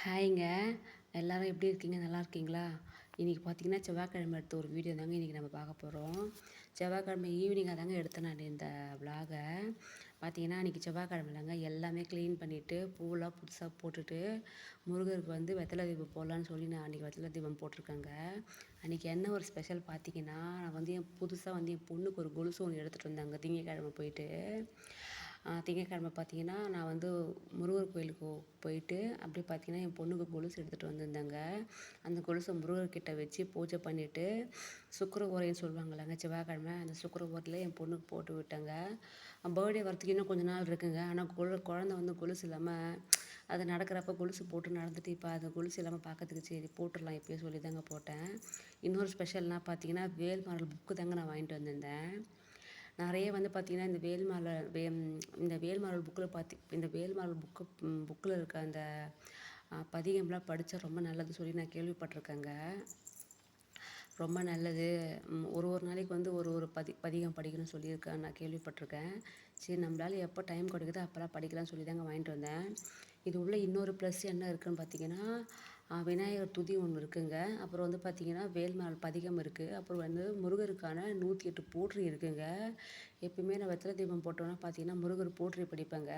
ஹாய்ங்க. எல்லாரும் எப்படி இருக்கீங்க? நல்லா இருக்கீங்களா? இன்றைக்கி பார்த்தீங்கன்னா, செவ்வாய்க்கிழமை எடுத்த ஒரு வீடியோ தாங்க இன்றைக்கி நம்ம பார்க்க போகிறோம். செவ்வாய்க்கிழமை ஈவினிங்காக தாங்க எடுத்தேன் நான் இந்த விலாக. பார்த்தீங்கன்னா, அன்றைக்கி செவ்வாய்க்கிழமைலங்க எல்லாமே க்ளீன் பண்ணிவிட்டு, பூவெல்லாம் புதுசாக போட்டுட்டு, முருகருக்கு வந்து வெத்தலை தீபம் போடலான்னு சொல்லி நான் அன்றைக்கி வெத்தலை தீபம் போட்டிருக்கேங்க. அன்றைக்கி என்ன ஒரு ஸ்பெஷல் பார்த்தீங்கன்னா, நான் வந்து புதுசாக வந்து என் பொண்ணுக்கு ஒரு கொலுசு ஒன்று எடுத்துகிட்டு வந்தேங்க திங்கட்கிழமை போயிட்டு. திங்கட்கிழமை பார்த்தீங்கன்னா, நான் வந்து முருகர் கோயிலுக்கு போயிட்டு அப்படியே பார்த்தீங்கன்னா, என் பொண்ணுக்கு கொலுசு எடுத்துகிட்டு வந்திருந்தேங்க. அந்த கொலுசை முருகர்கிட்ட வச்சு பூஜை பண்ணிவிட்டு, சுக்கிர ஓரைன்னு சொல்லுவாங்கல்லங்க செவ்வாய்க்கிழமை, அந்த சுக்கிர ஓரையில என் பொண்ணுக்கு போட்டு விட்டேங்க. பர்த்டே வரத்துக்கு இன்னும் கொஞ்ச நாள் இருக்குங்க. ஆனால் குழந்த வந்து கொலுசு இல்லாமல் அது நடக்கிறப்ப கொலுசு போட்டு நடந்துட்டு, இப்போ அது கொலுசு இல்லாமல் பார்க்கறதுக்கு சரி போட்டுடலாம் எப்பயோ சொல்லி தாங்க போட்டேன். இன்னொரு ஸ்பெஷல்னால் பார்த்தீங்கன்னா, வேல்மாரல் புக்கு தாங்க நான் வாங்கிட்டு வந்திருந்தேன். நிறைய வந்து பார்த்தீங்கன்னா, இந்த வேல்மாரல் புக்கில் இருக்க அந்த பதிகம்லாம் படித்தா ரொம்ப நல்லதுன்னு சொல்லி நான் கேள்விப்பட்டிருக்கேங்க. ரொம்ப நல்லது. ஒரு நாளைக்கு வந்து ஒரு ஒரு பதிகம் படிக்கணும்னு சொல்லியிருக்கேன் நான் கேள்விப்பட்டிருக்கேன். சரி நம்மளால எப்போ டைம் கிடைக்குதோ அப்போலாம் படிக்கலாம்னு சொல்லி தாங்க வாங்கிட்டு வந்தேன். இது உள்ள இன்னொரு ப்ளஸ் என்ன இருக்குதுன்னு பார்த்தீங்கன்னா, விநாயகர் துதி ஒன்று இருக்குங்க. அப்புறம் வந்து பார்த்தீங்கன்னா, வேல்மாரல் பதிகம் இருக்குது. அப்புறம் வந்து முருகருக்கான 108 போற்றி இருக்குங்க. எப்பயுமே நான் வெத்தலை தீபம் போட்டோன்னா பார்த்தீங்கன்னா, முருகர் போற்றி படிப்பேங்க.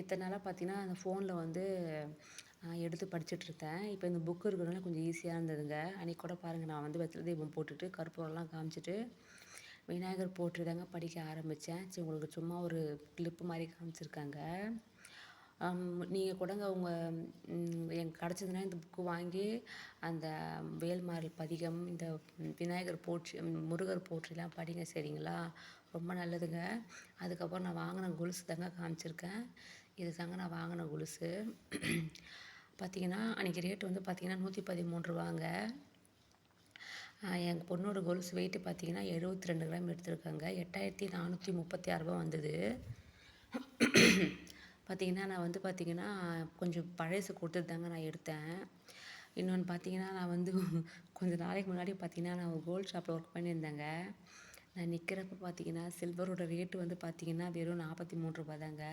இத்தனை நாளாக பார்த்தீங்கன்னா, அந்த ஃபோனில் வந்து எடுத்து படிச்சுட்ருந்தேன். இப்போ இந்த புக்கு இருக்கிறதுனால கொஞ்சம் ஈஸியாக இருந்ததுங்க. அன்றைக்கி கூட பாருங்கள், நான் வந்து வெத்தலை தீபம் போட்டுட்டு கற்பூரம்லாம் காமிச்சிட்டு விநாயகர் போற்றி தாங்க படிக்க ஆரம்பித்தேன். சரி உங்களுக்கு சும்மா ஒரு கிளிப்பு மாதிரி காமிச்சிருக்காங்க. நீங்கள் கூடங்க எனக்கு கிடச்சதுன்னா இந்த புக்கு வாங்கி அந்த வேல்மாரல் பதிகம், இந்த விநாயகர் போற்றி, முருகர் போற்றிலாம் படிங்க சரிங்களா? ரொம்ப நல்லதுங்க. அதுக்கப்புறம் நான் வாங்கின கொலுசு தாங்க காமிச்சிருக்கேன். இது தாங்க நான் வாங்கின கொலுசு. பார்த்திங்கன்னா அன்றைக்கி ரேட்டு வந்து பார்த்திங்கன்னா ரூ. 113. என் பொண்ணோட கொலுசு வெயிட்டு பார்த்திங்கன்னா 72 கிராம் எடுத்திருக்காங்க. 8436 வந்தது. பார்த்திங்கன்னா நான் வந்து பார்த்திங்கன்னா கொஞ்சம் பழசு கொடுத்துட்டு தாங்க நான் எடுத்தேன். இன்னொன்று பார்த்திங்கன்னா, நான் வந்து கொஞ்சம் நாளைக்கு முன்னாடி பார்த்திங்கன்னா, நான் ஒரு கோல்டு ஷாப்பில் ஒர்க் பண்ணியிருந்தேங்க. நான் நிற்கிறப்ப பார்த்திங்கன்னா, சில்வரோட ரேட்டு வந்து பார்த்திங்கன்னா வெறும் ரூ. 43 தாங்க.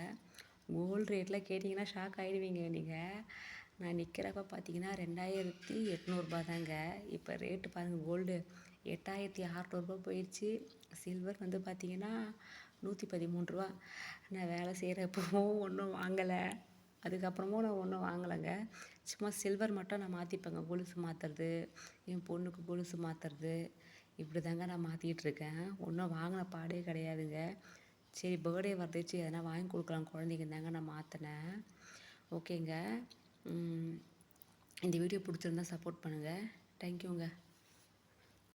கோல்டு ரேட்லாம் கேட்டிங்கன்னா ஷாக் ஆகிடுவீங்க நீங்கள். நான் நிற்கிறப்ப பார்த்தீங்கன்னா ரூ. 2800 தாங்க. இப்போ ரேட்டு பாருங்கள், கோல்டு ரூ. 8600 போயிடுச்சு. சில்வர் வந்து பார்த்தீங்கன்னா ரூ. 113. நான் வேலை செய்கிறப்பவும் ஒன்றும் வாங்கலை, அதுக்கப்புறமும் நான் ஒன்றும் வாங்கலைங்க. சும்மா சில்வர் மட்டும் நான் மாற்றிப்பேங்க. கொலுசு மாற்றுறது, என் பொண்ணுக்கு கொலுசு மாற்றுறது, இப்படி தாங்க நான் மாற்றிக்கிட்டுருக்கேன். ஒன்றும் வாங்கின பாடே கிடையாதுங்க. சரி பர்த்டே வரதுச்சு எதனா வாங்கி கொடுக்கலாம் குழந்தைங்க தாங்க நான் மாற்றினேன். ஓகேங்க. இந்த வீடியோ பிடிச்சிருந்தா சப்போர்ட் பண்ணுங்கள். தேங்க்யூங்க.